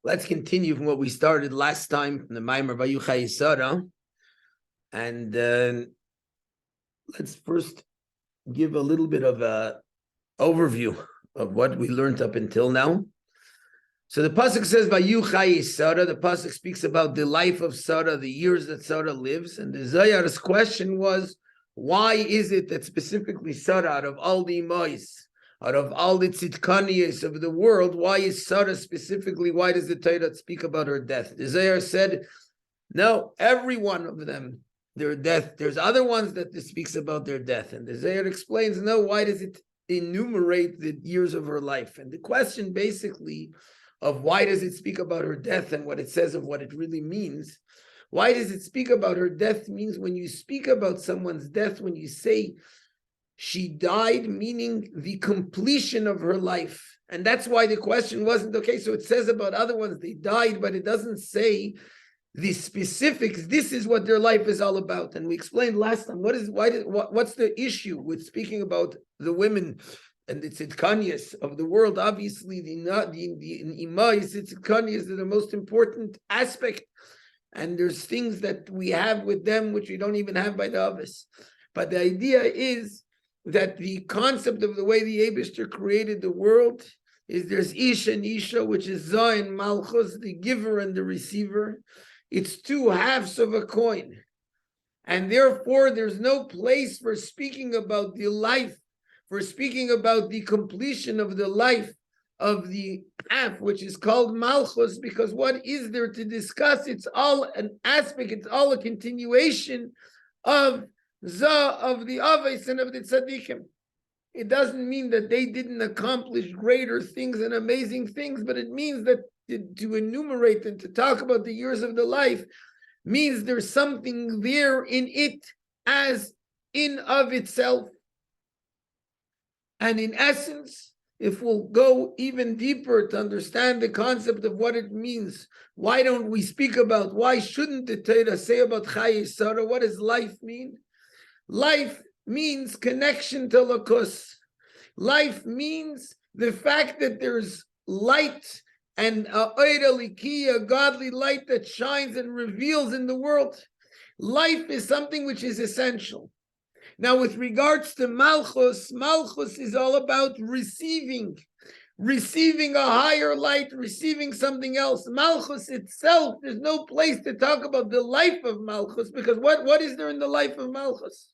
Let's continue from what we started last time from the Maamar Vayehiyu Chayei, and let's first give a little bit of a overview of what we learned up until now. So the pasuk says Vayehiyu Chayei. The pasuk speaks about the life of Sarah, the years that Sarah lives, and the Zayar's question was, why is it that specifically Sarah, out of all the Imais, out of all the tzidkaniyos of the world, why is Sarah specifically, why does the Torah speak about her death? The Zohar said, no, every one of them, their death, there's other ones that speaks about their death. And the Zohar explains, no, why does it enumerate the years of her life? And the question basically of why does it speak about her death and what it says of what it really means, why does it speak about her death means when you speak about someone's death, when you say, she died, meaning the completion of her life. And that's why the question wasn't, okay, so it says about other ones, they died, but it doesn't say the specifics. This is what their life is all about. And we explained last time, what's the issue with speaking about the women and the tzidkaniyos of the world? Obviously, the imais, the tzidkaniyos are the most important aspect. And there's things that we have with them, which we don't even have by the others. But the idea is that the concept of the way the Eibishter created the world is there's Ish and Isha, which is Zah and Malchus, the giver and the receiver. It's two halves of a coin. And therefore, there's no place for speaking about the life, for speaking about the completion of the life of the half, which is called Malchus, because what is there to discuss? It's all an aspect, it's all a continuation of Zah, of the Avos and of the Tzaddikim. It doesn't mean that they didn't accomplish greater things and amazing things, but it means that to enumerate and to talk about the years of the life means there's something there in it as in of itself. And in essence, if we'll go even deeper to understand the concept of what it means, why don't we speak about, why shouldn't the Torah say about Chayei Sarah? What does life mean? Life means connection to Lakus. Life means the fact that there's light and a godly light that shines and reveals in the world. Life is something which is essential. Now, with regards to Malchus, Malchus is all about receiving a higher light, receiving something else. Malchus itself, there's no place to talk about the life of Malchus, because what is there in the life of Malchus?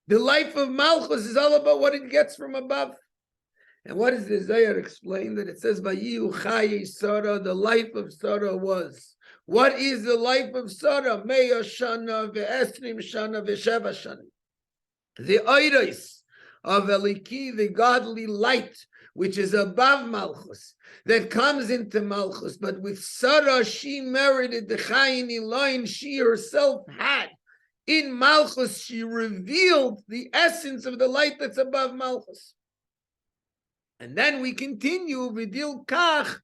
The life of Malchus is all about what it gets from above. And what does the Zohar explain? That it says, Vayehiyu Chayei Sarah, the life of Sarah was. What is the life of Sarah? Meya Shana ve'esrim Shana ve'sheva Shana. The Oisios of Eliki, the godly light, which is above Malchus, that comes into Malchus. But with Sarah, she merited the Chayin Eloin she herself had. In Malchus, she revealed the essence of the light that's above Malchus. And then we continue, Vidil Kach,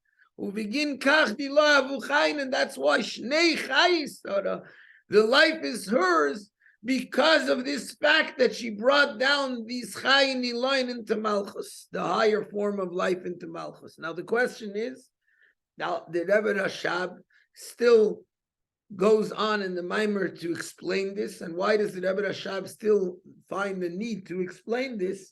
begin Kach Dila Avu Chayin, and that's why Shnei Chayei Sarah, the life is hers because of this fact that she brought down these Chayin Eloin into Malchus, the higher form of life into Malchus. Now the question is, now the Rebbe Rashab still goes on in the Maamar to explain this. And why does the Rebbe Rashab still find the need to explain this?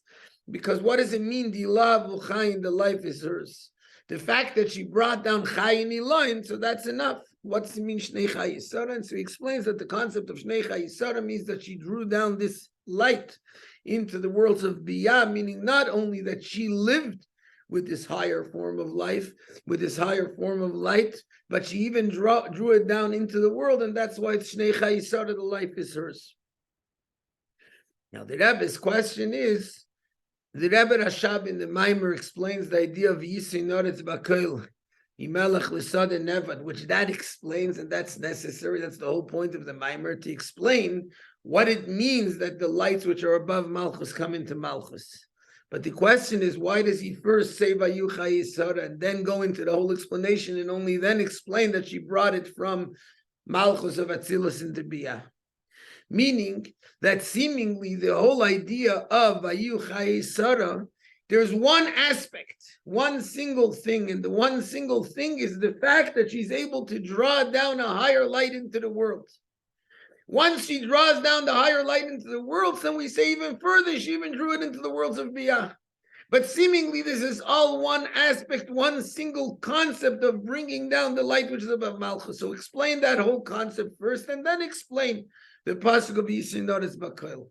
Because what does it mean, Dila Avu Chayin, the life is hers? The fact that she brought down Chayin Eloin, so that's enough. What's it mean, Shnei Chayei Sarah? And so he explains that the concept of Shnei Chayei Sarah means that she drew down this light into the worlds of Biyah, meaning not only that she lived with this higher form of life, with this higher form of light, but she even drew it down into the world, and that's why it's Shnei Chayei Sarah, the life is hers. Now the Rebbe's question is, the Rebbe Rashab in the Maamar explains the idea of Yisri Noretz Bakoil, Imelech L'Sad and Nevad, which that explains, and that's necessary. That's the whole point of the Maamar, to explain what it means that the lights which are above Malchus come into Malchus. But the question is, why does he first say Vayehiyu Chayei Sarah and then go into the whole explanation and only then explain that she brought it from Malchus of Atzilus into Biyah? Meaning that seemingly the whole idea of Vayehiyu Chayei Sarah There's one aspect, one single thing, and the one single thing is the fact that she's able to draw down a higher light into the world. Once she draws down the higher light into the world, then we say even further, she even drew it into the worlds of Biyah. But seemingly this is all one aspect, one single concept of bringing down the light which is above Malchus. So explain that whole concept first, and then explain the pasuk of Yisinodes Bakoil.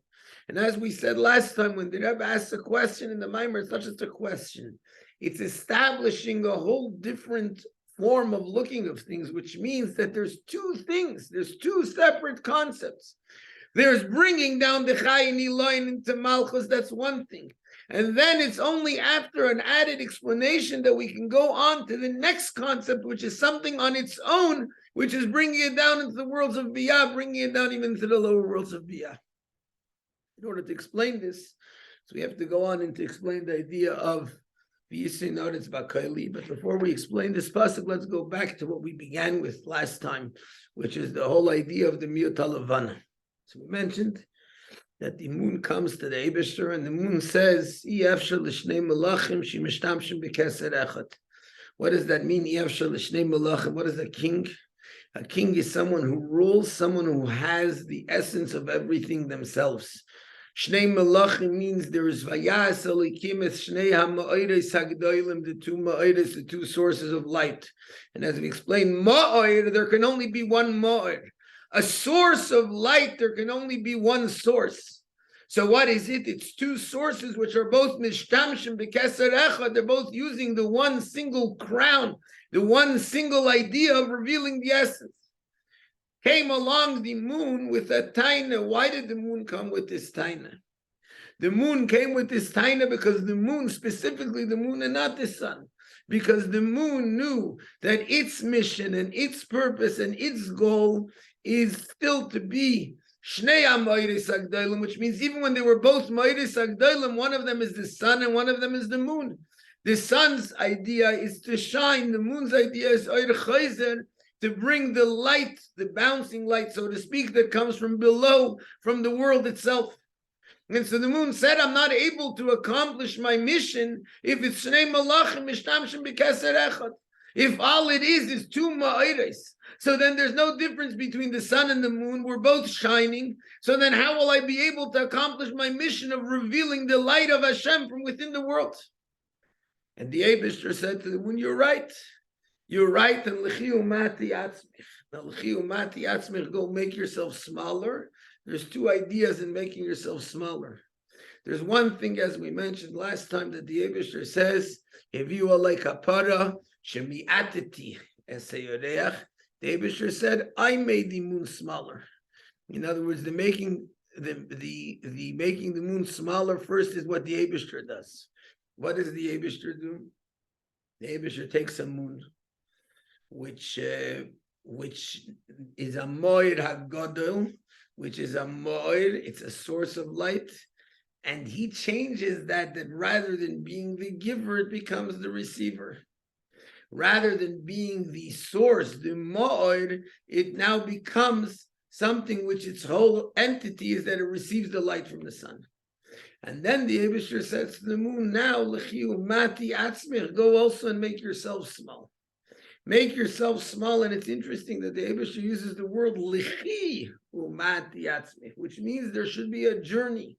And as we said last time, when the Rebbe asks a question in the Maamar, it's not just a question. It's establishing a whole different form of looking of things, which means that there's two things. There's two separate concepts. There's bringing down the Chai Niloin into Malchus, that's one thing. And then it's only after an added explanation that we can go on to the next concept, which is something on its own, which is bringing it down into the worlds of Biyah, bringing it down even to the lower worlds of Biyah. In order to explain this, so we have to go on and to explain the idea of Yisinodes Bakoili. But before we explain this pasuk, let's go back to what we began with last time, which is the whole idea of the Miyut HaLevana. So we mentioned that the moon comes to the Eibishter, and the moon says, what does that mean? What is a king? A king is someone who rules, someone who has the essence of everything themselves. Shnei Melachim means there is Vayas Elikim es Shnei HaMa'oires HaGdolim, the two sources of light. And as we explained, Ma'or, there can only be one Ma'or. A source of light, there can only be one source. So what is it? It's two sources which are both Mishtamshim B'Keser Echad. They're both using the one single crown, the one single idea of revealing the essence. Came along the moon with a taina. Why did the moon come with this taina? The moon came with this taina because the moon, specifically the moon and not the sun, because the moon knew that its mission and its purpose and its goal is still to be Shnei HaMa'oros HaGdolim, which means even when they were both Ma'oros HaGdolim, one of them is the sun and one of them is the moon. The sun's idea is to shine, the moon's idea is Oir Chayzer, to bring the light, the bouncing light, so to speak, that comes from below, from the world itself. And so the moon said, I'm not able to accomplish my mission if it's Shnei Malachim Mishtamshim B'Keser Echad. If all it is two Ma'oros. So then there's no difference between the sun and the moon. We're both shining. So then how will I be able to accomplish my mission of revealing the light of Hashem from within the world? And the Eibishter said to the moon, you're right. You're right, and l'chiu mati atzmich. Now, l'chiu mati atzmich, go make yourself smaller. There's two ideas in making yourself smaller. There's one thing, as we mentioned last time, that the Eibishter says, Viyehiyu alei kapara shemi'atiti eseyoreach. The Eibishter said, I made the moon smaller. In other words, the making the moon smaller first is what the Eibishter does. What does the Eibishter do? The Eibishter takes a moon, which is a moed hagadol, which is a moed, it's a source of light, and he changes that rather than being the giver, it becomes the receiver. Rather than being the source, the moed, it now becomes something which its whole entity is that it receives the light from the sun. And then the Eibishter says to the moon, now, l'chiu mati atzmich, go also and make yourself small. Make yourself small, and it's interesting that the Eibishter uses the word lichi umati atzmich, which means there should be a journey.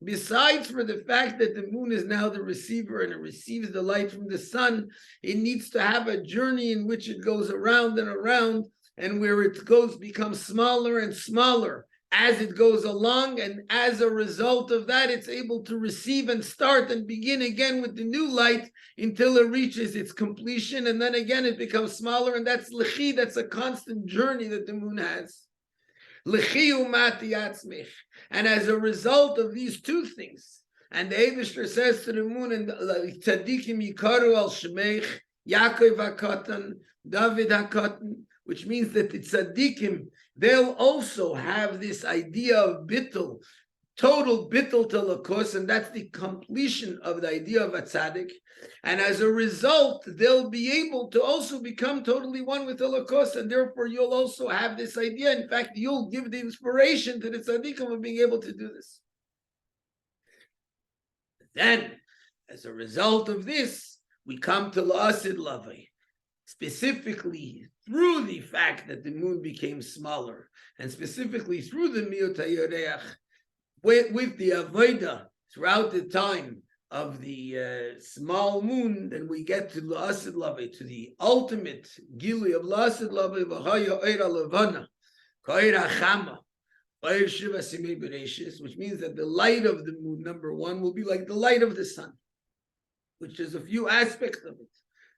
Besides for the fact that the moon is now the receiver and it receives the light from the sun, it needs to have a journey in which it goes around and around, and where it goes becomes smaller and smaller as it goes along, and as a result of that, it's able to receive and start and begin again with the new light until it reaches its completion, and then again it becomes smaller, and that's lichi, that's a constant journey that the moon has. Lichi umati atzmich. And as a result of these two things, and the Eibishter says to the moon, and tzadikim yikaru al shemeich, Yaakov hakatan, David hakatan, which means that the tzadikim, they'll also have this idea of bittul, total bittul to lakos, and that's the completion of the idea of a tzaddik. And as a result, they'll be able to also become totally one with the lakos, and therefore you'll also have this idea. In fact, you'll give the inspiration to the tzaddikim of being able to do this. Then as a result of this, we come to La'asid Lavai, specifically through the fact that the moon became smaller, and specifically through the Miut HaYoreach, with the Avodah throughout the time of the small moon, then we get to La'asid Lavai, to the ultimate Gili of La'asid Lavai, V'haya Eira Levana, Ka'eira Chama, which means that the light of the moon, number one, will be like the light of the sun, which is a few aspects of it.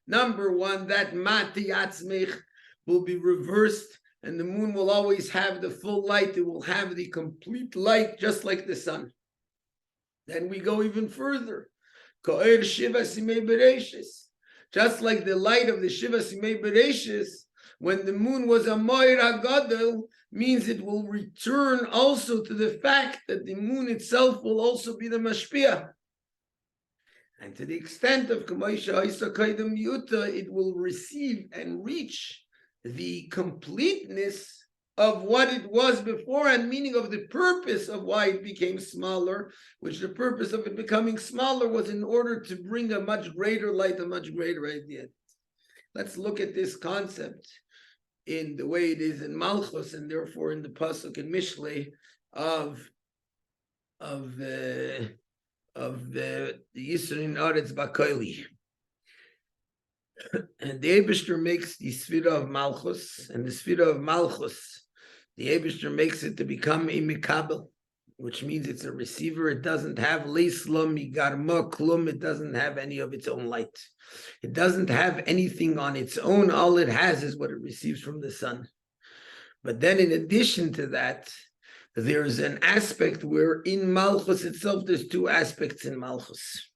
Number one, that Mati Yatzmech will be reversed, and the moon will always have the full light. It will have the complete light, just like the sun. Then we go even further. Just like the light of the Shiva Simei Bereshis, when the moon was a Moira Gadol, means it will return also to the fact that the moon itself will also be the Mashpia. And to the extent of Kamaisha Isa Kaidam Yuta, it will receive and reach the completeness of what it was before, and meaning of the purpose of why it became smaller, which the purpose of it becoming smaller was in order to bring a much greater light, a much greater idea. Let's look at this concept in the way it is in Malchus, and therefore in the Pasuk and Mishlei of the Yisrin Aretz Bakoili. And the Eibishter makes the Sfira of Malchus, and the Sfira of Malchus, the Eibishter makes it to become a Mikabel, which means it's a receiver. It doesn't have Leislam, Migarma, Klum, it doesn't have any of its own light. It doesn't have anything on its own. All it has is what it receives from the sun. But then in addition to that, there's an aspect where in Malchus itself, there's two aspects in Malchus.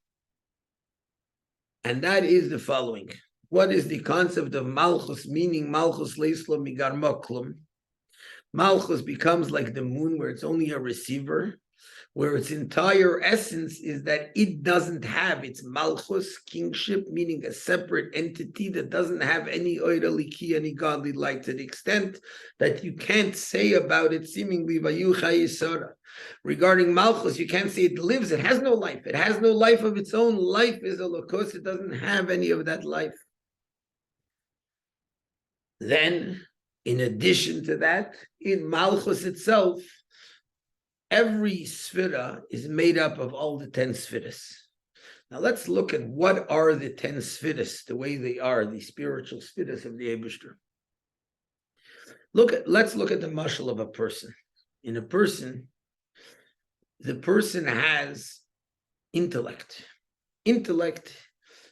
And that is the following. What is the concept of Malchus, meaning Malchus Leislam Migar Moklum? Malchus becomes like the moon, where it's only a receiver, where its entire essence is that it doesn't have its Malchus, kingship, meaning a separate entity that doesn't have any oiraliki, any godly light, to the extent that you can't say about it seemingly Viyu Chayei. Regarding Malchus, you can't say it lives, it has no life. It has no life of its own. Life is a lokos, it doesn't have any of that life. Then, in addition to that, in Malchus itself, every sphira is made up of all the 10 spheres. Now let's look at what are the 10 spheres, the way they are, the spiritual spheres of the Eibishter. Let's look at the mashal of a person. In a person, the person has intellect. Intellect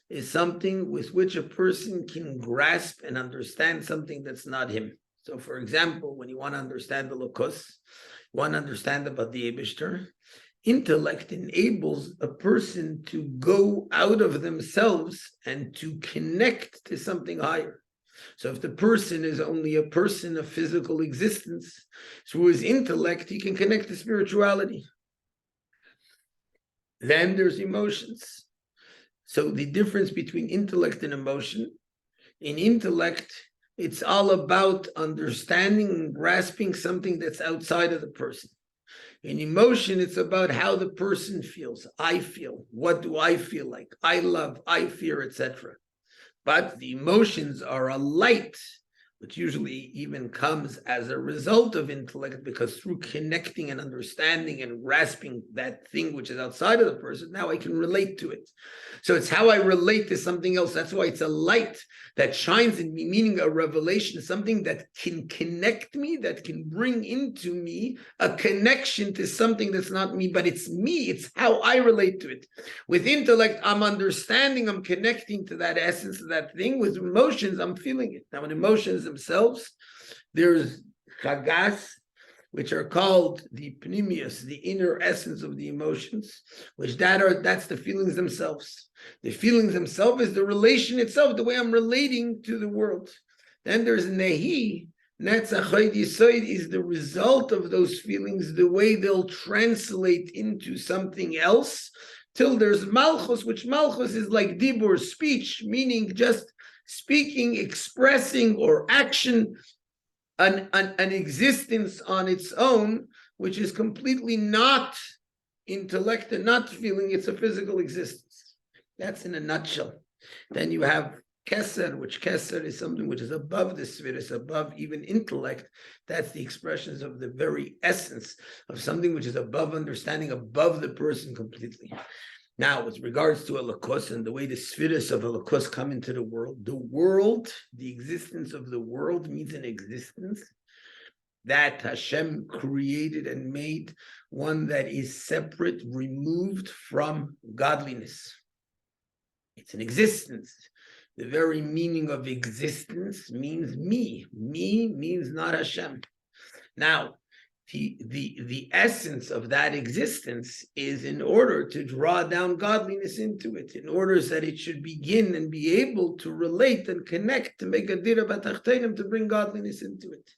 is something with which a person can grasp and understand something that's not him. So, for example, when you want to understand the Lokos, you want to understand about the Eibishter, intellect enables a person to go out of themselves and to connect to something higher. So if the person is only a person of physical existence, through his intellect, he can connect to spirituality. Then there's emotions. So the difference between intellect and emotion, in intellect, it's all about understanding and grasping something that's outside of the person. In emotion, it's about how the person feels. I feel. What do I feel like? I love, I fear, etc. But the emotions are a light, which usually even comes as a result of intellect, because through connecting and understanding and grasping that thing which is outside of the person, now I can relate to it. So it's how I relate to something else. That's why it's a light that shines in me, meaning a revelation, something that can connect me, that can bring into me a connection to something that's not me, but it's me. It's how I relate to it. With intellect, I'm understanding, I'm connecting to that essence of that thing. With emotions, I'm feeling it. Now, in emotions themselves, there's chagas, which are called the pnimius, the inner essence of the emotions, which that's the feelings themselves. The feelings themselves is the relation itself, the way I'm relating to the world. Then there's nehi, netzach yisoid, is the result of those feelings, the way they'll translate into something else, till there's malchus, which malchus is like dibur, speech, meaning just speaking, expressing, or action, an existence on its own, which is completely not intellect and not feeling, it's a physical existence. That's in a nutshell. Then you have Keser, which Keser is something which is above the Sfiris, above even intellect. That's the expressions of the very essence of something which is above understanding, above the person completely. Now, with regards to Elokos and the way the Sfiris of Elokos come into the world, the existence of the world means an existence that Hashem created and made, one that is separate, removed from godliness. It's an existence. The very meaning of existence means me. Me means not Hashem. Now, the essence of that existence is in order to draw down godliness into it, in order that it should begin and be able to relate and connect, to make a dira b'tachtenim, to bring godliness into it.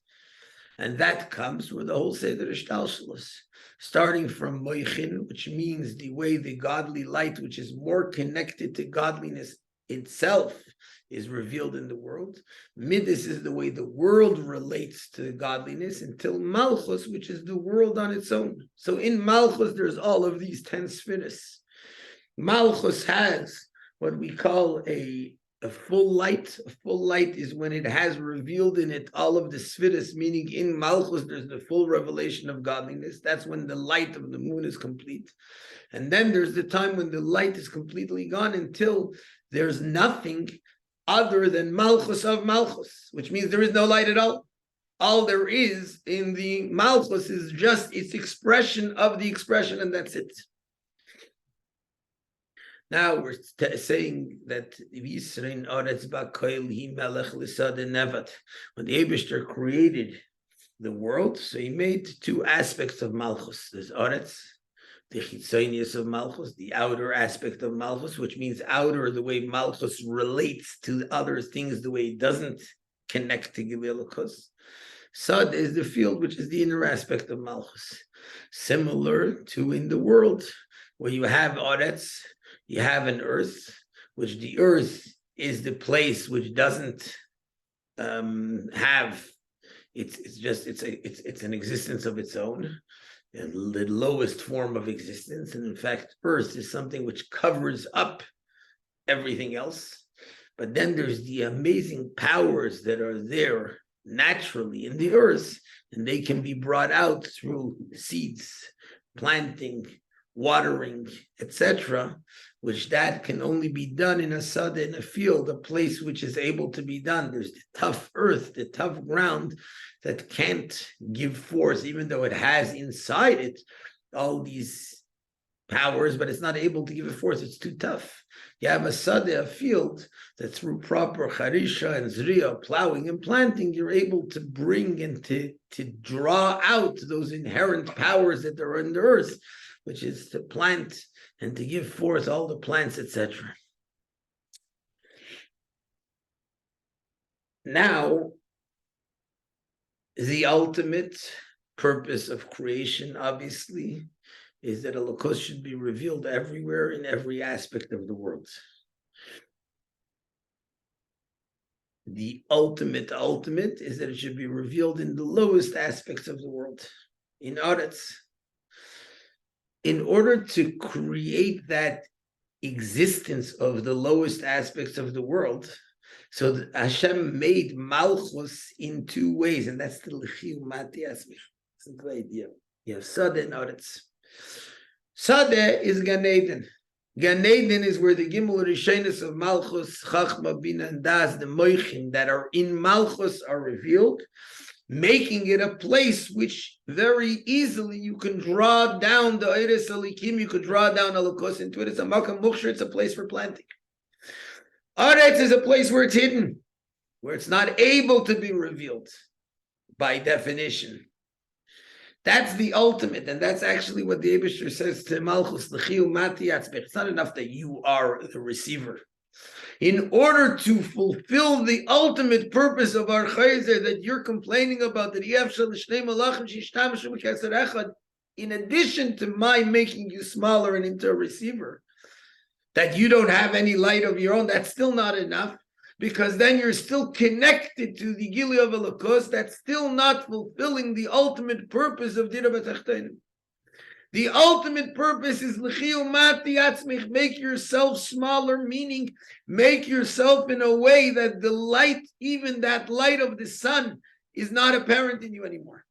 And that comes with the whole Seder Ishtalshalos, starting from Moichin, which means the way the godly light, which is more connected to godliness itself, is revealed in the world. Midas is the way the world relates to godliness, until Malchus, which is the world on its own. So in Malchus, there's all of these 10 spheres. Malchus has what we call a full light. A full light is when it has revealed in it all of the spheres, meaning in Malchus, there's the full revelation of godliness. That's when the light of the moon is complete. And then there's the time when the light is completely gone, until there's nothing other than Malchus of Malchus, which means there is no light at all. All there is in the Malchus is just its expression of the expression, and that's it. Now we're saying that when the Eibishter created the world, so he made two aspects of Malchus. There's Oretz, the chitzonius of Malchus, the outer aspect of Malchus, which means outer, the way Malchus relates to other things, the way it doesn't connect to Gilelokos. Sad is the field, which is the inner aspect of Malchus. Similar to in the world, where you have Oretz, you have an earth, which the earth is the place which doesn't have, it's an existence of its own, the lowest form of existence. And in fact, earth is something which covers up everything else. But then there's the amazing powers that are there naturally in the earth, and they can be brought out through seeds, planting, watering, etc., which that can only be done in a sada, in a field, a place which is able to be done. There's the tough earth, the tough ground that can't give force, even though it has inside it all these powers, but it's not able to give it force. It's too tough. You have a sada, a field, that through proper charisha and zriya, plowing and planting, you're able to bring and to draw out those inherent powers that are in the earth, which is to plant and to give forth all the plants, etc. Now, the ultimate purpose of creation, obviously, is that Elokos should be revealed everywhere in every aspect of the world. The ultimate is that it should be revealed in the lowest aspects of the world, in Aretz. In order to create that existence of the lowest aspects of the world, so that Hashem made Malchus in two ways, and that's the L'chiu Mati Asmich. It's a good idea. You have Sadeh and Aretz. Sadeh is Gan Eden. Gan Eden is where the Gimel Rishonos of Malchus, Chachma, Bina, and Das, the Moichin that are in Malchus are revealed, making it a place which very easily you can draw down the Eiris Alikim, you could draw down Elokos into it. It's a Makam Mukshar, it's a place for planting. Aretz is a place where it's hidden, where it's not able to be revealed by definition. That's the ultimate, and that's actually what the Eibishter says to Malchus, L'chiu Mati Atzbech. It's not enough that you are the receiver. In order to fulfill the ultimate purpose of our chayzer that you're complaining about, that in addition to my making you smaller and into a receiver, that you don't have any light of your own, that's still not enough, because then you're still connected to the Gili of Elokos. That's still not fulfilling the ultimate purpose of Dira B'Tachtenim. The ultimate purpose is l'chiyu mati atzmich, make yourself smaller, meaning make yourself in a way that the light, even that light of the sun, is not apparent in you anymore.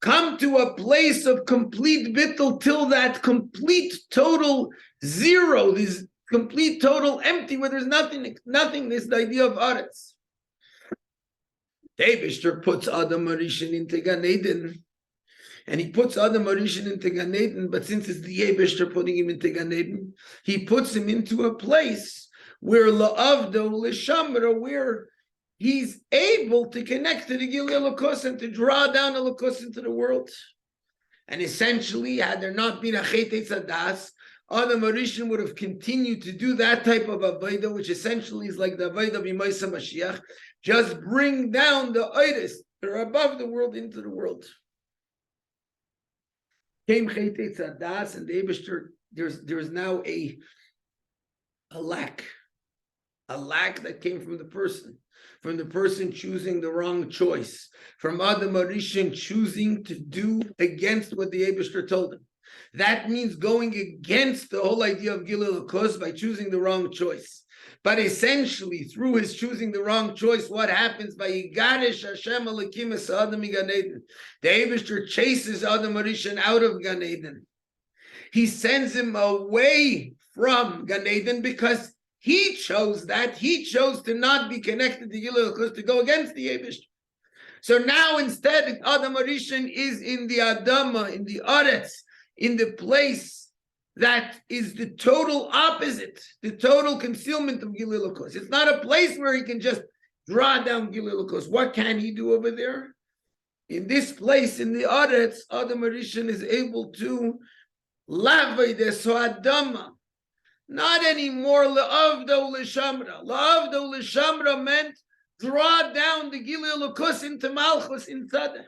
Come to a place of complete bittul till that complete total zero, this complete total empty, where there's nothingness, the idea of aretz. Eibishter puts Adam Arishan into Gan Eden, and he puts Adam Arishan into Gan Eden, but since it's the Eibishter putting him into Gan Eden, he puts him into a place where la'avdo l'shamra, where he's able to connect to the Gilui Elokus and to draw down Elokus into the world. And essentially, had there not been a Chetei Tzadas, Adam Arishan would have continued to do that type of avodah, which essentially is like the avodah of Yemaisa Mashiach, just bring down the itis that are above the world into the world. Came Chetei Tzadas, and the Eibishter, there's now a lack that came from the person choosing the wrong choice, from Adam Arishan choosing to do against what the Eibishter told him. That means going against the whole idea of Gilui Elokus by choosing the wrong choice. But essentially, through his choosing the wrong choice, what happens? By Yigarish Hashem Elokim es Adam Gan Eden, the Eibishter chases Adam Arishan out of Gan Eden. He sends him away from Gan Eden because he chose that. He chose to not be connected to Gilui Elokus, to go against the Eibishter. So now instead, Adam Arishan is in the Adama, in the Aretz, in the place that is the total opposite, the total concealment of Gilui Elokus. It's not a place where he can just draw down Gilui Elokus. What can he do over there? In this place, in the Aretz, Adam Arishan is able to lavay the soadama. Not anymore le'avdo l'shamra. Le'avdo l'shamra meant draw down the Gilui Elokus into Malchus in Tzadeh.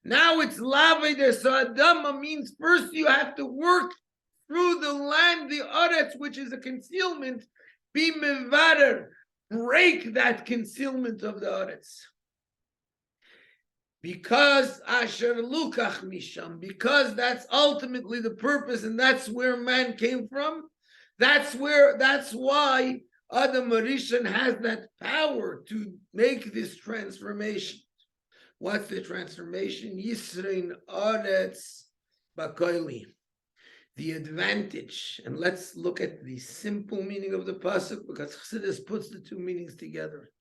Now it's lavay the soadama, means first you have to work through the land, the aretz, which is a concealment, be mevarer, break that concealment of the aretz. Because asher lukach misham, because that's ultimately the purpose, and that's where man came from. That's why Adam Arishan has that power to make this transformation. What's the transformation? Yisrein aretz bakoili. The advantage, and let's look at the simple meaning of the pasuk, because Chassidus puts the two meanings together.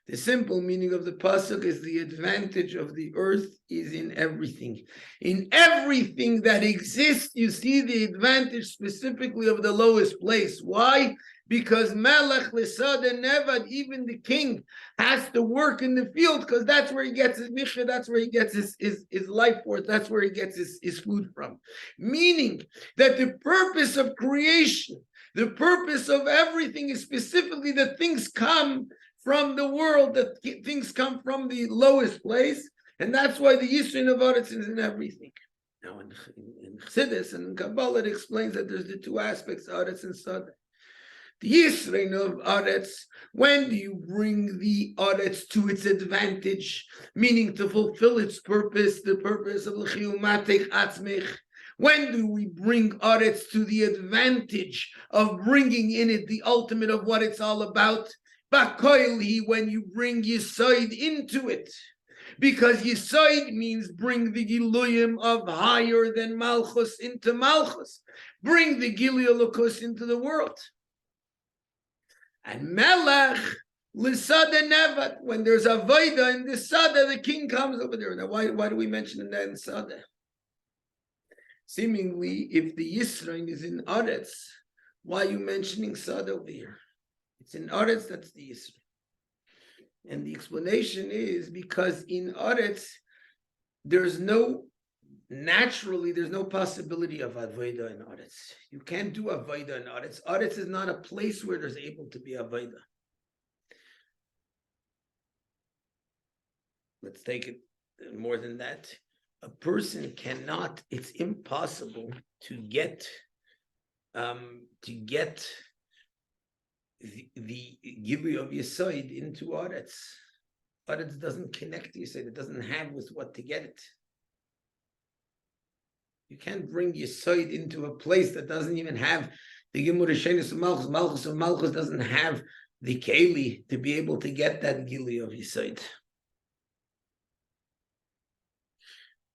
The simple meaning of the pasuk is the advantage of the earth is in everything. In everything that exists, you see the advantage specifically of the lowest place. Why? Because Melech Lisad and Nevad, even the king, has to work in the field, because that's where he gets his michah, that's where he gets his life force, that's where he gets his food from. Meaning that the purpose of creation, the purpose of everything is specifically that things come from the world, that things come from the lowest place, and that's why the Yisrin of Aretz is in everything. Now in Chassidus and in Kabbalah it explains that there's the two aspects, Aretz and Sadeh. The Yisrein of Aretz, when do you bring the Aretz to its advantage, meaning to fulfill its purpose, the purpose of l'chiyu matech atzmich? When do we bring Aretz to the advantage of bringing in it the ultimate of what it's all about? Bakoili, when you bring Yisoid into it. Because Yisoid means bring the Giluyim of higher than Malchus into Malchus. Bring the Gilui Elokus into the world. And Melech, Lisada Nevat, when there's a Vaida in the Sada, the king comes over there. Now, why do we mention that in Sada? Seemingly, if the Yisrael is in Aretz, why are you mentioning Sada over here? It's in Aretz, that's the Yisrael. And the explanation is because in Aretz, there's no possibility of Avodah in Aretz. You can't do Avodah in Aretz. Aretz is not a place where there's able to be Avodah. Let's take it more than that. A person cannot, it's impossible to get the Gilui of Yisoid into Aretz. Aretz doesn't connect to Yisoid. It doesn't have with what to get it. You can't bring Yesod into a place that doesn't even have the Gimur Rishenis of Malchus. Malchus of Malchus doesn't have the Keli to be able to get that Gili of Yesod.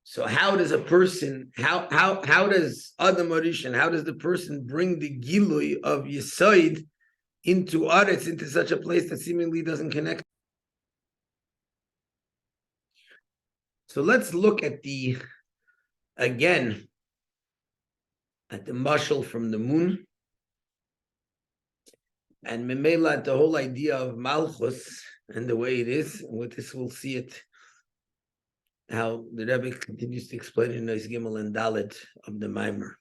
So how does a person, how does Adam Arishan, how does the person bring the Gilui of Yesod into Aretz, into such a place that seemingly doesn't connect? So let's look at again, at the mashal from the moon. And Memela, the whole idea of Malchus and the way it is, and with this we'll see it, how the Rebbe continues to explain in Nois Gimel and Dalet of the Maamar.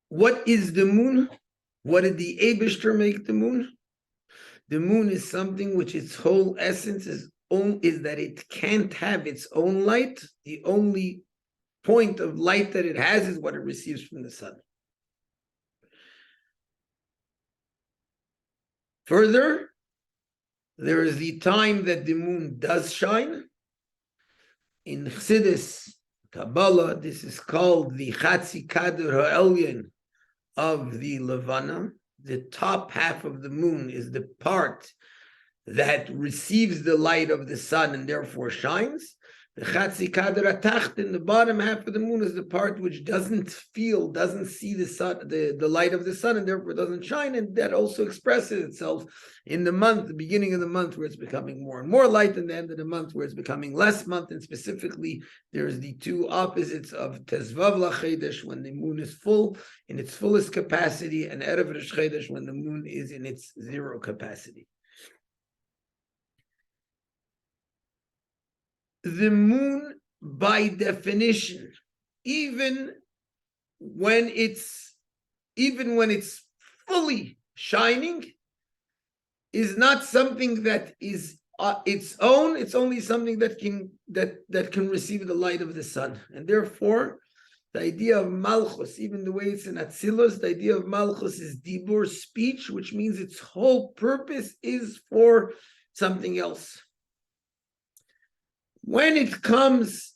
What is the moon? What did the Eibishter make the moon? The moon is something which its whole essence is that it can't have its own light. The only point of light that it has is what it receives from the sun. Further, there is the time that the moon does shine. In Chassidus, Kabbalah, this is called the Chatzi Kader Ha'elyon of the Levana. The top half of the moon is the part that receives the light of the sun and therefore shines. The Chatzi Kader HaTachtin, the bottom half of the moon, is the part which doesn't see the sun, the light of the sun, and therefore doesn't shine, and that also expresses itself in the month, the beginning of the month, where it's becoming more and more light, and the end of the month, where it's becoming less month. And specifically, there's the two opposites of Tezvav LaChedesh, when the moon is full, in its fullest capacity, and Erev Rosh Chodesh, when the moon is in its zero capacity. The moon, by definition, even when it's fully shining, is not something that is its own. It's only something that can receive the light of the sun, and therefore, the idea of Malchus, even the way it's in Atzilus, the idea of Malchus is dibur, speech, which means its whole purpose is for something else. When it comes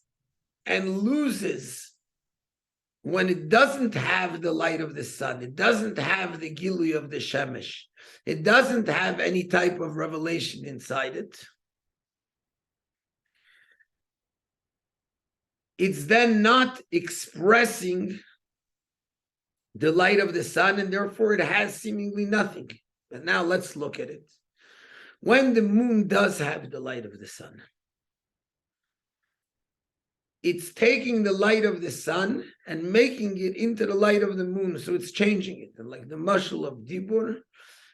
and loses, when it doesn't have the light of the sun, it doesn't have the Gilui of the Shemesh, it doesn't have any type of revelation inside it, it's then not expressing the light of the sun, and therefore it has seemingly nothing. But now let's look at it. When the moon does have the light of the sun, it's taking the light of the sun and making it into the light of the moon, so it's changing it. And like the mashal of Dibur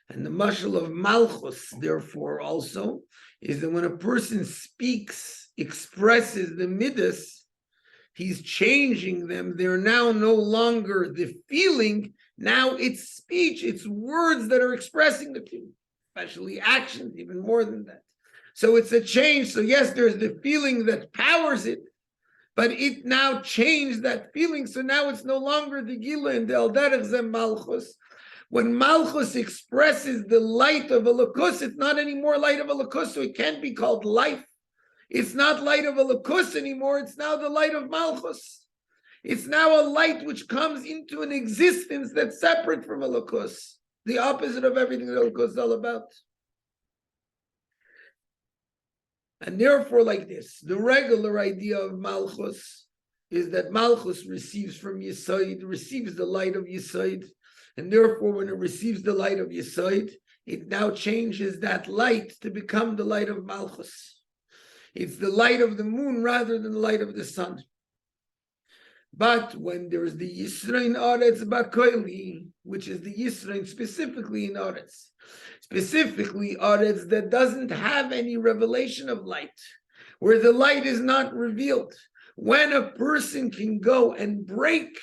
and the mashal of Malchus, therefore, also, is that when a person speaks, expresses the midas, he's changing them. They're now no longer the feeling, now it's speech, it's words that are expressing the feeling, especially actions, even more than that. So it's a change. So yes, there's the feeling that powers it, but it now changed that feeling, so now it's no longer the Gila and the Alderech Zem Malchus. When Malchus expresses the light of Elokus, it's not anymore light of Elokus, so it can't be called life. It's not light of Elokus anymore, it's now the light of Malchus. It's now a light which comes into an existence that's separate from Elokus, the opposite of everything that Elokus is all about. And therefore, like this, the regular idea of Malchus is that Malchus receives from Yesod, receives the light of Yesod, and therefore when it receives the light of Yesod, it now changes that light to become the light of Malchus. It's the light of the moon rather than the light of the sun. But when there is the Yisrain Aretz Bakoili, which is the Yisrain specifically in Aretz, specifically Aretz that doesn't have any revelation of light, where the light is not revealed, when a person can go and break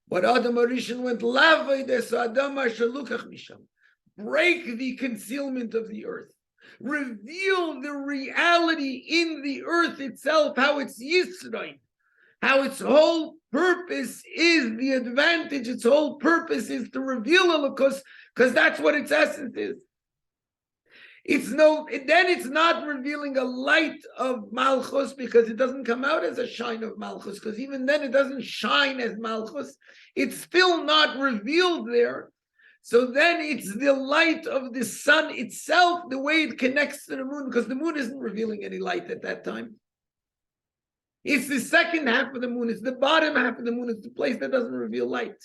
what Adam Arishan went, break the concealment of the earth, reveal the reality in the earth itself, how it's Yisrain, how its whole purpose is the advantage, its whole purpose is to reveal Elokus, because that's what its essence is. then it's not revealing a light of Malchus, because it doesn't come out as a shine of Malchus, because even then it doesn't shine as Malchus. It's still not revealed there. So then it's the light of the sun itself, the way it connects to the moon, because the moon isn't revealing any light at that time. It's the second half of the moon. It's the bottom half of the moon. It's the place that doesn't reveal light.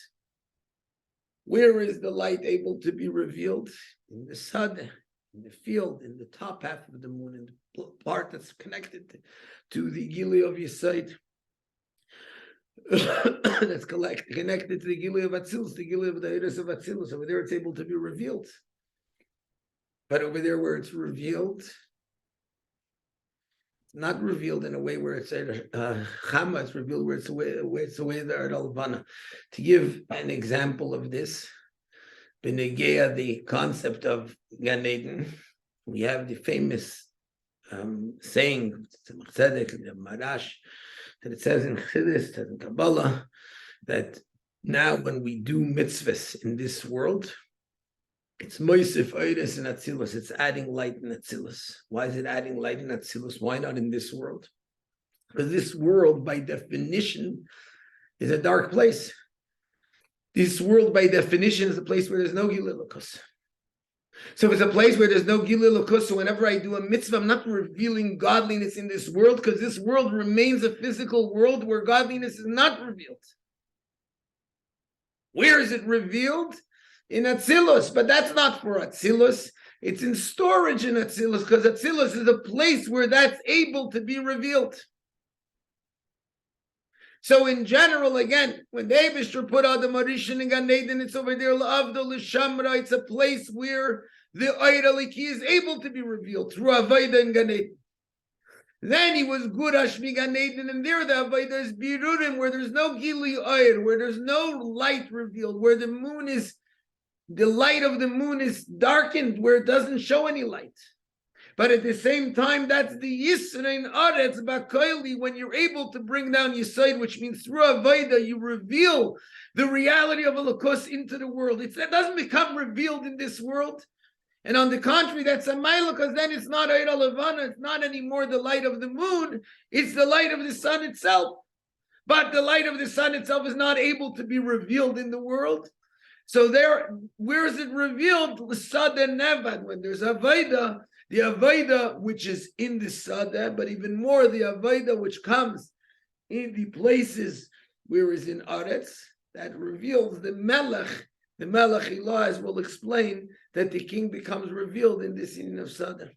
Where is the light able to be revealed? In the sun, in the field, in the top half of the moon, in the part that's connected to the Gili of Yesod. That's connected to the Gili of Atzilus, the Gili of the Oisios of Atzilus. Over there, it's able to be revealed. But over there, where it's revealed, not revealed in a way where it's Chama, it's revealed where it's the way the Ardalvana. To give an example of this, Benegea, the concept of Gan Eden, we have the famous saying, the Marash, that it says in Chassidus, it says in Kabbalah, that now when we do mitzvahs in this world, it's Moisif Oides and Atzilus. It's adding light in Atzilus. Why is it adding light in Atzilus? Why not in this world? Because this world, by definition, is a dark place. This world, by definition, is a place where there's no Gilui Elokus. So if it's a place where there's no Gilui Elokus, so whenever I do a mitzvah, I'm not revealing godliness in this world, because this world remains a physical world where godliness is not revealed. Where is it revealed? In Atzilus, but that's not for Atzilus. It's in storage in Atzilus, because Atzilus is a place where that's able to be revealed. So in general, again, when the Eibishter put Adam Arishan in Gan Eden, it's over there, L'Avdol L'Shamra, it's a place where the Oyer Eliki is able to be revealed through Avodah in Gan Eden. Then he was Gurash mi Gan Eden, and there the Avodah is Birurim, where there's no Gili Oyer, where there's no light revealed, where the moon is, the light of the moon is darkened, where it doesn't show any light. But at the same time, that's the Yisrein Aretz Bakoili, when you're able to bring down Yesod, which means through Avodah, you reveal the reality of Elokus into the world. That doesn't become revealed in this world. And on the contrary, that's a Maila, because then it's not Eira Levana, it's not anymore the light of the moon, it's the light of the sun itself. But the light of the sun itself is not able to be revealed in the world. So there, where is it revealed? Sada Nevad, when there's Avodah, the Avodah which is in the Sada, but even more the Avodah which comes in the places where is in Aretz, that reveals the Melech Ilah, as we'll explain, that the king becomes revealed in this union of Sada.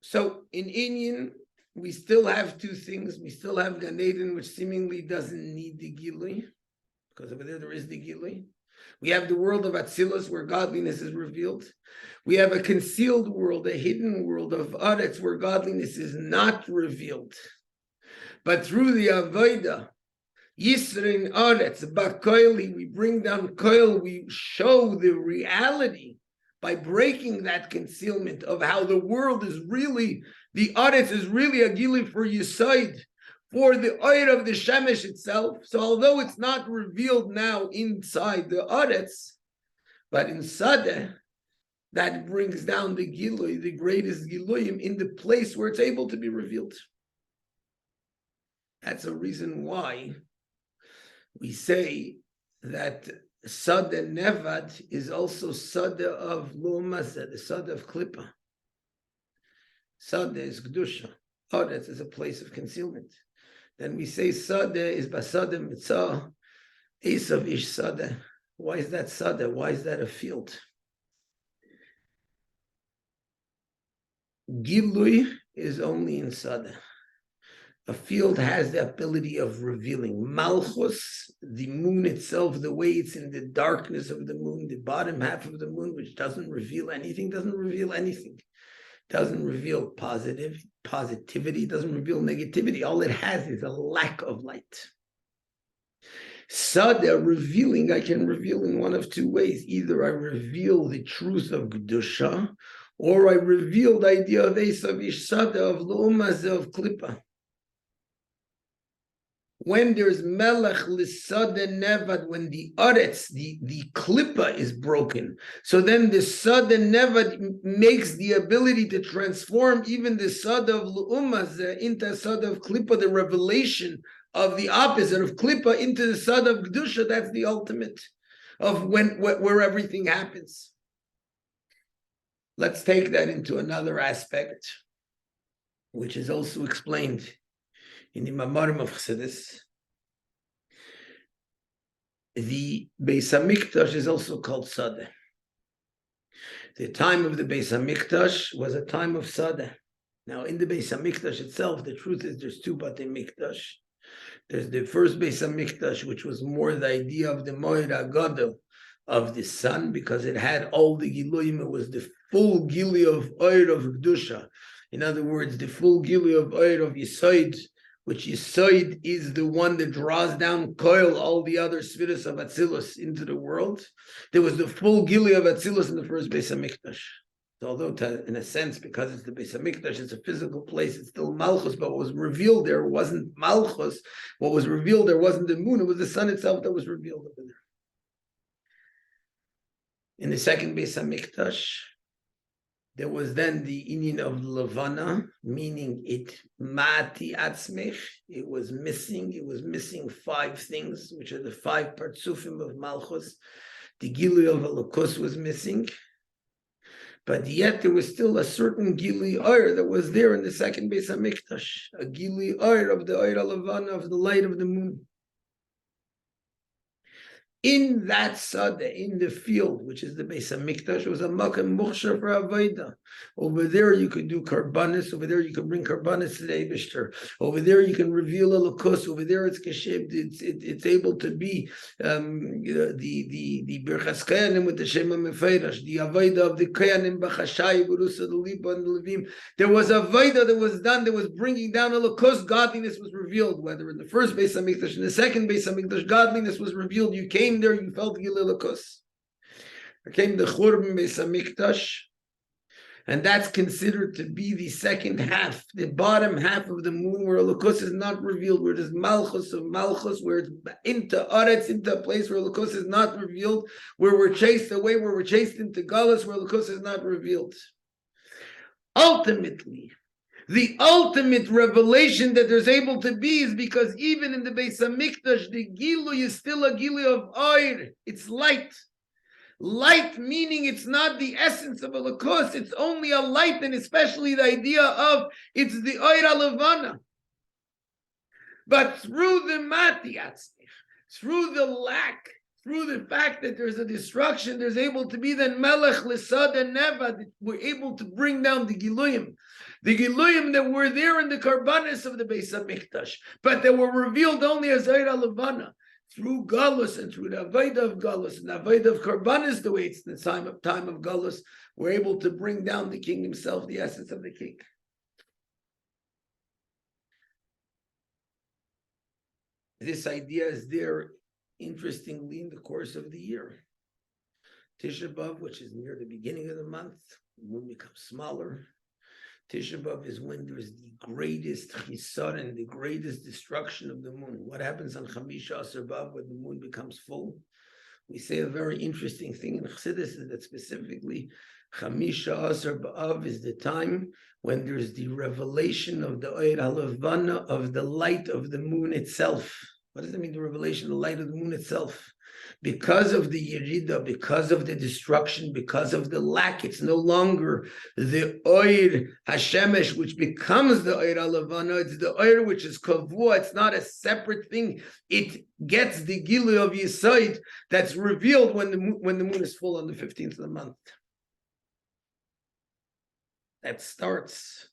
So in Inyan, we still have two things. We still have Gan Eden, which seemingly doesn't need the Gilui, because over there is the Gilui. We have the world of Atzilus, where godliness is revealed. We have a concealed world, a hidden world of Aretz, where godliness is not revealed. But through the Avodah, Yisrein Aretz, Bakoili, we bring down Koil, we show the reality by breaking that concealment of how the world is really, the Aretz is really a Gili for Yesod, for the oil of the Shemesh itself. So although it's not revealed now inside the Aretz, but in Sadeh, that brings down the Gilui, the greatest Giluyim, in the place where it's able to be revealed. That's a reason why we say that Sadeh Nevad is also Sadeh of Lu'umasa, the Sadeh of Klippa. Sadeh is Kedusha. Aretz is a place of concealment. Then we say Sadeh is Basadeh Mitzah, Esav Ish Sadeh. Why is that Sadeh? Why is that a field? Gilui is only in Sadeh. A field has the ability of revealing. Malchus, the moon itself, the way it's in the darkness of the moon, the bottom half of the moon, which doesn't reveal anything, doesn't reveal positivity, doesn't reveal negativity. All it has is a lack of light. Sadeh, revealing, I can reveal in one of two ways. Either I reveal the truth of Kedusha, or I reveal the idea of Esav Ish Sadeh, of Lu'umazeh, of Klippa. when there's melech l'sada nevad, when the aretz, the klippa is broken, so then the sada nevad makes the ability to transform even the sada of l'ummah into sada of klippa, the revelation of the opposite of klippa into the sada of kedusha. That's the ultimate of where everything happens. Let's take that into another aspect, which is also explained in the Maamar of Chassidus. The Beis HaMikdash is also called Sadeh. The time of the Beis HaMikdash was a time of Sadeh. Now, in the Beis HaMikdash itself, the truth is there's two Batei Mikdash. There's the first Beis HaMikdash, which was more the idea of the Moed HaGadol, of the sun, because it had all the Giluyim. It was the full Gili of Oir of Kedusha. In other words, the full Gili of Oir of Yisoid, which Yisoid is the one that draws down Koil, all the other Sfiras of Atzilus into the world. There was the full Gili of Atzilus in the first Beis HaMikdash. So although in a sense, because it's the Beis HaMikdash, it's a physical place, it's still Malchus, but what was revealed there wasn't Malchus. What was revealed there wasn't the moon, it was the sun itself that was revealed over there. In the second Beis HaMikdash, there was then the inyan of Levana, meaning it mati atzmech. It was missing five things, which are the five partsufim of Malchus. The Gili of Elokus was missing, but yet there was still a certain Gili Oir that was there in the second Beis HaMikdash, a Gili Oir of the Oir Levana, of the light of the moon. In that Sadeh, in the field, which is the Beis HaMikdash, was a Makam Mukhshar for Avodah. Over there you could do Karbanis, over there you can bring Karbanis to the Eibishter. Over there you can reveal Elokus, over there it's Keshib, it's able to be the Birchas Kayanim with the Shema Mefeirash, the Avodah of the Kayanim, Bachashai, Berusa, the Lipa, and the Levim. There was a Avodah that was done, that was bringing down Elokus, godliness was revealed, whether in the first Beis HaMikdash, in the second Beis HaMikdash, godliness was revealed. You came there, you felt Gililakus. There came the Churban Beis HaMikdash, and that's considered to be the second half, the bottom half of the moon, where Elokus is not revealed, where there's Malchus of Malchus, where it's into Aretz, into a place where Elokus is not revealed, where we're chased away, where we're chased into Galus, where Elokus is not revealed. Ultimately, the ultimate revelation that there's able to be is because even in the Beis HaMikdash, the Gilui is still a Gilui of Oir. It's light. Light meaning it's not the essence of a Elokus, it's only a light, and especially the idea of it's the Oir Levana. But through the Mati Atzmich, through the lack, through the fact that there's a destruction, there's able to be then Melech L'Sad and Neva, that we're able to bring down the Giluyim. The Giluyim that were there in the Karbanis of the Beis HaMikdash, but they were revealed only as Oir Levana. Through Galus and through the Avodah of Galus and the Avodah of Karbanis, the way it's the time of Galus, we're able to bring down the king himself, the essence of the king. This idea is there, interestingly, in the course of the year. Tisha B'Av, which is near the beginning of the month, the moon becomes smaller. Tisha B'Av is when there's the greatest chisar and the greatest destruction of the moon. What happens on Chamisha Asar B'Av when the moon becomes full? We say a very interesting thing in Chassidus is that specifically Chamisha Asar B'Av is the time when there's the revelation of the Oir HaLevana, of the light of the moon itself. What does it mean, the revelation of the light of the moon itself? Because of the Yerida, because of the destruction, because of the lack, it's no longer the Oir Hashemesh, which becomes the Oir HaLevana. It's the Oir which is Kavua. It's not a separate thing. It gets the Gilu of Yisoid that's revealed when the moon is full on the 15th of the month. That starts.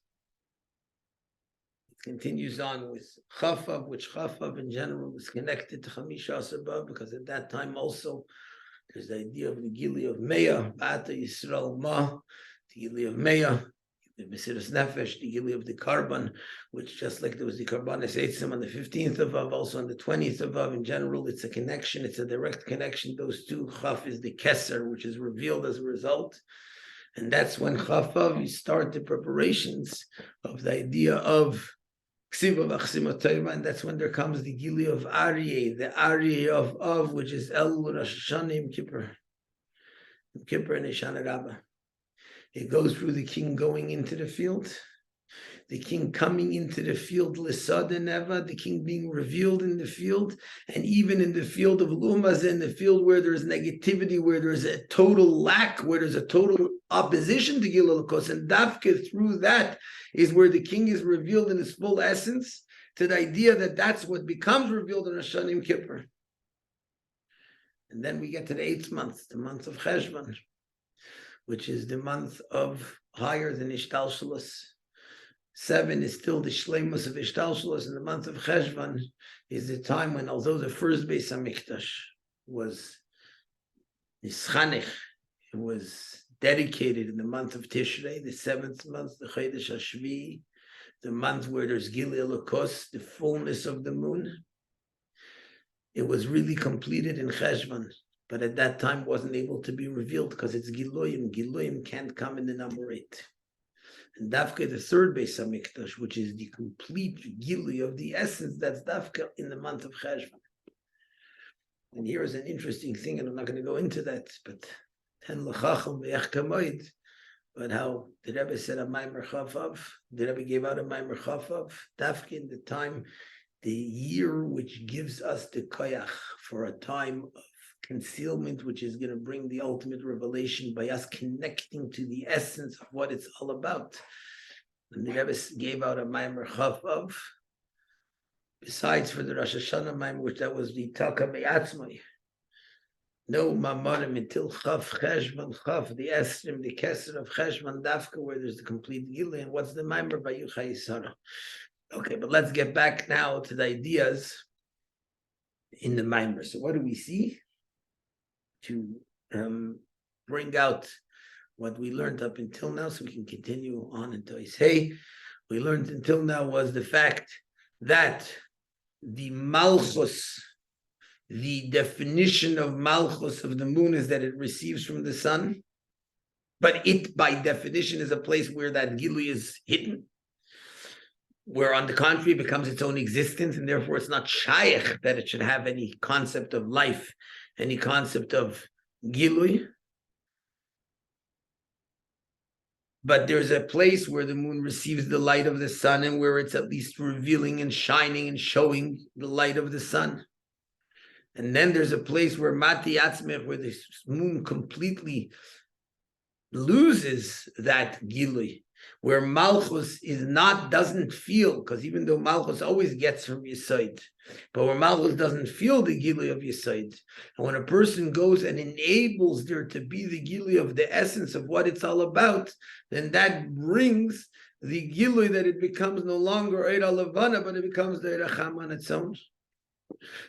Continues on with Chafav, which Chafav in general is connected to Chamisha Asar B'Av, because at that time also there's the idea of the Gili of Meah, Bata Yisrael Ma, the Gili of Meah, the Mesiras Nefesh, the Gili of the Karban, which just like there was the Karbanis Eitzim on the 15th of Av, also on the 20th of Av. In general, it's a connection, it's a direct connection. Those two, Chaf is the Keser, which is revealed as a result. And that's when Chafav, you start the preparations of the idea of And that's when there comes the Gili of Aryeh, the Aryeh of which is Elul, Rosh Hashanah, Yom Kippur and Hoshana Rabbah. It goes through the king going into the field, the king coming into the field, Lisad and Eva, the king being revealed in the field, and even in the field of Lumaz, in the field where there's negativity, where there's a total lack, where there's a total opposition to Gilul Kos, and Dafka through that is where the king is revealed in his full essence, to the idea that that's what becomes revealed in Rosh Hashanah Yom Kippur. And then we get to the 8th month, the month of Cheshvan, which is the month of higher than Ishtalshalos. 7 is still the Shleimus of Ishtalshalos, and the month of Cheshvan is the time when, although the first Beis HaMikdash was Nischanich, it was dedicated in the month of Tishrei, the 7th month, the Chodesh HaShvi, the month where there's Gili Elokos, the fullness of the moon. It was really completed in Cheshvan, but at that time wasn't able to be revealed because it's Giloyim. Giloyim can't come in the number 8. And Dafka, the 3rd Beis HaMikdash, which is the complete Gilui of the essence, that's Dafka in the month of Cheshvan. And here is an interesting thing, and I'm not going to go into that, but Ten L'chacham V'ech Kamoid, but how the Rebbe said a Maamar Chavav, the Rebbe gave out a Maamar Chavav, Dafka in the time, the year which gives us the koyach for a time of concealment, which is going to bring the ultimate revelation by us connecting to the essence of what it's all about. And the Rebbe gave out a Maamar Chavav, besides for the Rosh Hashanah Maamar, which that was the Taka Be'atzmai. No Maamarim until Chav Cheshvan Chav, the Esrim, the Keser of Cheshvan Dafka, where there's the complete Gilui. And what's the Maamar Vayehiyu Chayei? Okay, but let's get back now to the ideas in the Maamar. So what do we see? To bring out what we learned up until now, so we can continue on into Oisios. We learned until now was the fact that the Malchus, the definition of Malchus of the moon is that it receives from the sun, but it by definition is a place where that Gilui is hidden, where on the contrary it becomes its own existence, and therefore it's not shaykh that it should have any concept of life, any concept of Gilui. But there's a place where the moon receives the light of the sun, and where it's at least revealing and shining and showing the light of the sun. And then there's a place where Mati Atzmech, where the moon completely loses that Gilui, where Malchus doesn't feel, because even though Malchus always gets from Yesod, but where Malchus doesn't feel the Gilui of Yesod, and when a person goes and enables there to be the Gilui of the essence of what it's all about, then that brings the Gilui that it becomes no longer Eira Levana, but it becomes the Eira Chama on its own.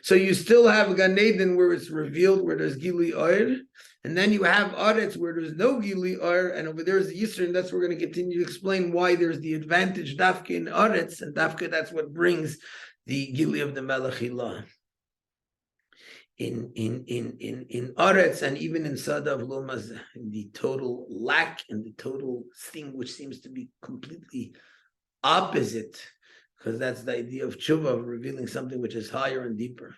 So you still have Gan Eden where it's revealed, where there's Gilui Oir, and then you have Aretz where there's no Gilui Oir, and over there is the Yisra, and that's what we're going to continue to explain why there's the advantage Dafka in Aretz, and Dafka, that's what brings the Gilui of the Melech Hilah. In Aretz and even in Sada of Lomaz, the total lack and the total thing which seems to be completely opposite, because that's the idea of tshuva, of revealing something which is higher and deeper.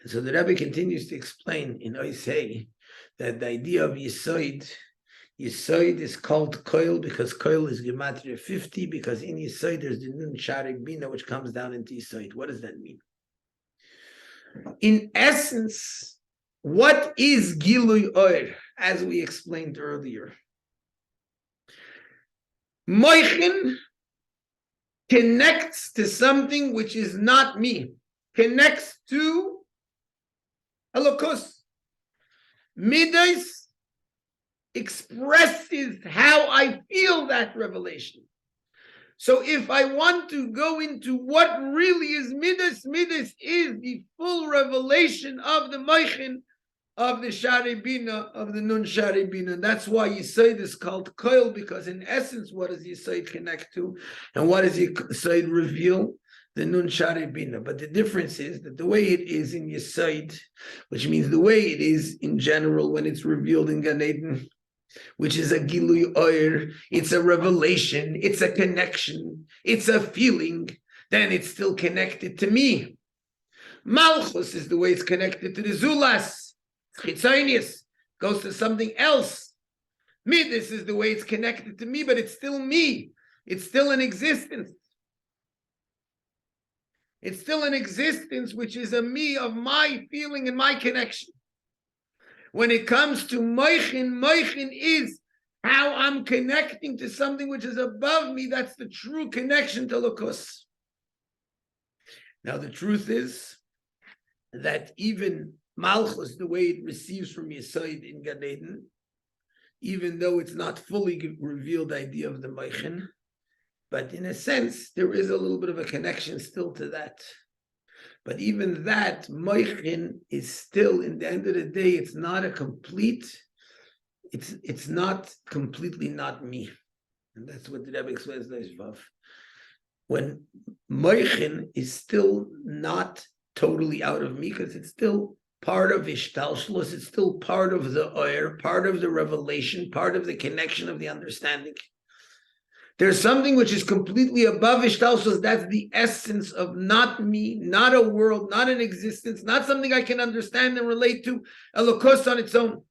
And so the Rebbe continues to explain in Oisios that the idea of Yesod is called Koil because Koil is Gematria 50, because in Yesod there's the Nun Shari Bina which comes down into Yesod. What does that mean? In essence, what is Gilui Oir, as we explained earlier? Moichin connects to something which is not me, connects to Elokus. Midas expresses how I feel that revelation. So if I want to go into what really is Midas, Midas is the full revelation of the Moichin, of the Shari Bina, of the Nun Shari Bina. That's why Yesod is called Koil, because in essence, what does Yesod connect to? And what does Yesod reveal? The Nun Shari Bina. But the difference is that the way it is in Yesod, which means the way it is in general when it's revealed in Gan Eden, which is a Gilui Oir, it's a revelation, it's a connection, it's a feeling then it's still connected to me. Malchus is the way it's connected to the Zulas. Chitzonius goes to something else. Midas is the way it's connected to me, but it's still me. It's still an existence. It's still an existence which is a me of my feeling and my connection. When it comes to moichin, moichin is how I'm connecting to something which is above me. That's the true connection to Lukus. Now the truth is that even Malchus, the way it receives from Yesod in Gan Eden, even though it's not fully revealed idea of the moichin, but in a sense, there is a little bit of a connection still to that. But even that, moichin is still, in the end of the day, it's not a complete, it's not completely not me. And that's what the Rebbe explains in Vav. When moichin is still not totally out of me, because it's still part of Ishtalshlus, it's still part of the oyer, part of the revelation, part of the connection of the understanding. There's something which is completely above Ishtalshlus. That's the essence of not me, not a world, not an existence, not something I can understand and relate to, a Lukus on its own.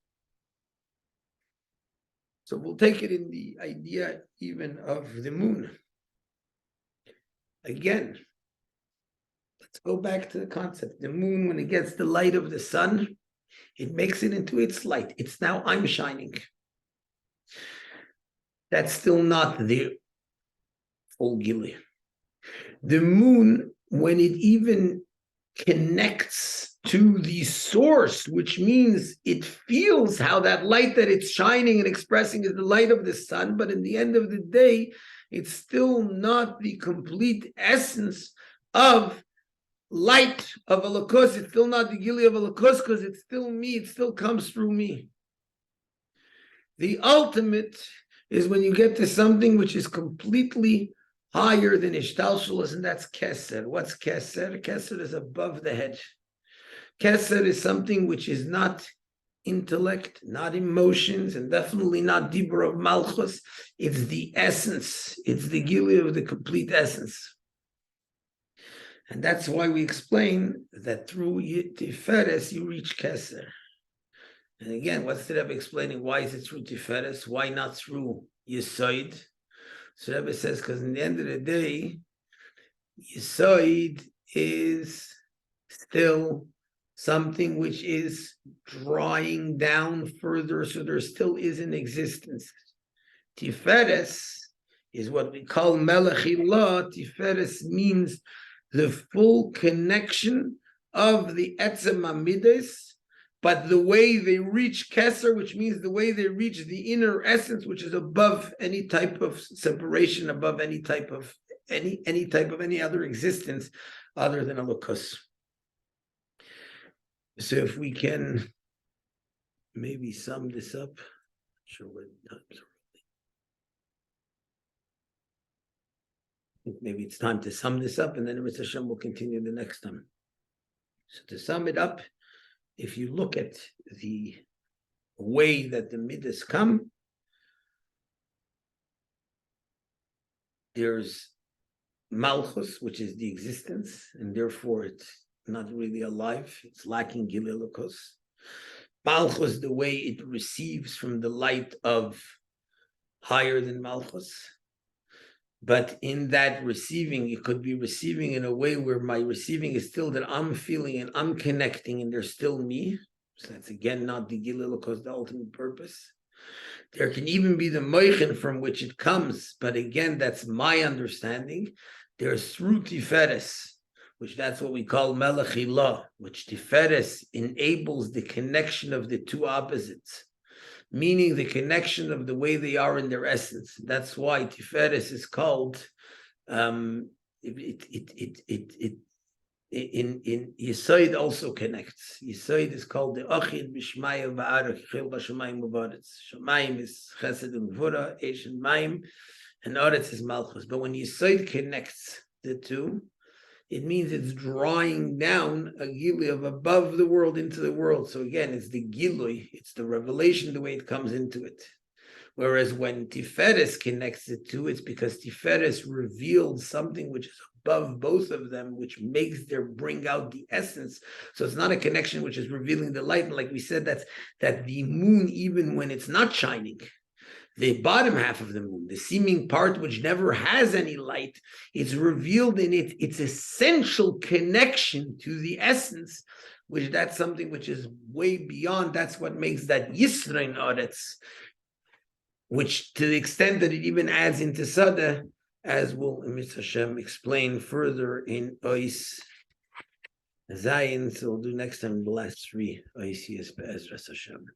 So we'll take it in the idea even of the moon. Again, let's go back to the concept. The moon, when it gets the light of the sun, it makes it into its light. It's now I'm shining. That's still not the full Gili. The moon, when it even connects to the source, which means it feels how that light that it's shining and expressing is the light of the sun, but in the end of the day, it's still not the complete essence of light of a Lukus. It's still not the Gili of a Lukus because it's still me. It still comes through me. The ultimate is when you get to something which is completely higher than Ishtalshelus, and that's Keser. What's Keser? Keser is above the head. Keser is something which is not intellect, not emotions, and definitely not Dibur of Malchus. It's the essence. It's the Gili of the complete essence. And that's why we explain that through Tiferes you reach Keser. And again, what's the Rebbe explaining? Why is it through Tiferes? Why not through Yesod? So Rebbe says, because in the end of the day, Yesod is still something which is drawing down further, so there still is an existence. Tiferes is what we call Melech Ilah. Tiferes means the full connection of the Etzem Amides, but the way they reach Keser, which means the way they reach the inner essence, which is above any type of separation, above any type of any other existence other than a Lukus. So if we can maybe sum this up, not sure what time's already. Maybe it's time to sum this up, and then Mr. Hashem will continue the next time. So to sum it up, if you look at the way that the Midas come, there's Malchus, which is the existence, and therefore it's not really alive. It's lacking Gilui Lukus. Malchus, the way it receives from the light of higher than Malchus. But in that receiving, it could be receiving in a way where my receiving is still that I'm feeling and I'm connecting and there's still me. So that's again not the Gilui Lukus, the ultimate purpose. There can even be the moichin from which it comes, but again, that's my understanding. There's through Tiferes, which that's what we call Melech Ilah, which Tiferes enables the connection of the two opposites, meaning the connection of the way they are in their essence. That's why Tiferes is called, in Yesod also connects. Yesod is called the Achid B'Shmaya V'Arach Chil B'Shamayim V'Aretz. Shamayim is Chesed and Gvura, Eish and Mayim, and Aretz is Malchus. But when Yesod connects the two, it means it's drawing down a Gilui of above the world into the world. So again, it's the Gilui, it's the revelation, the way it comes into it. Whereas when Tiferes connects it to, it's because Tiferes revealed something which is above both of them, which makes their bring out the essence. So it's not a connection which is revealing the light. And like we said, that the moon, even when it's not shining, the bottom half of the moon, the seeming part which never has any light, it's revealed in its essential connection to the essence, which that's something which is way beyond. That's what makes that Yisrein Oretz, which to the extent that it even adds into Sada, as will Mr. Hashem explain further in Ois Zayin. So we'll do next time the last three Oisios Beis Hashem.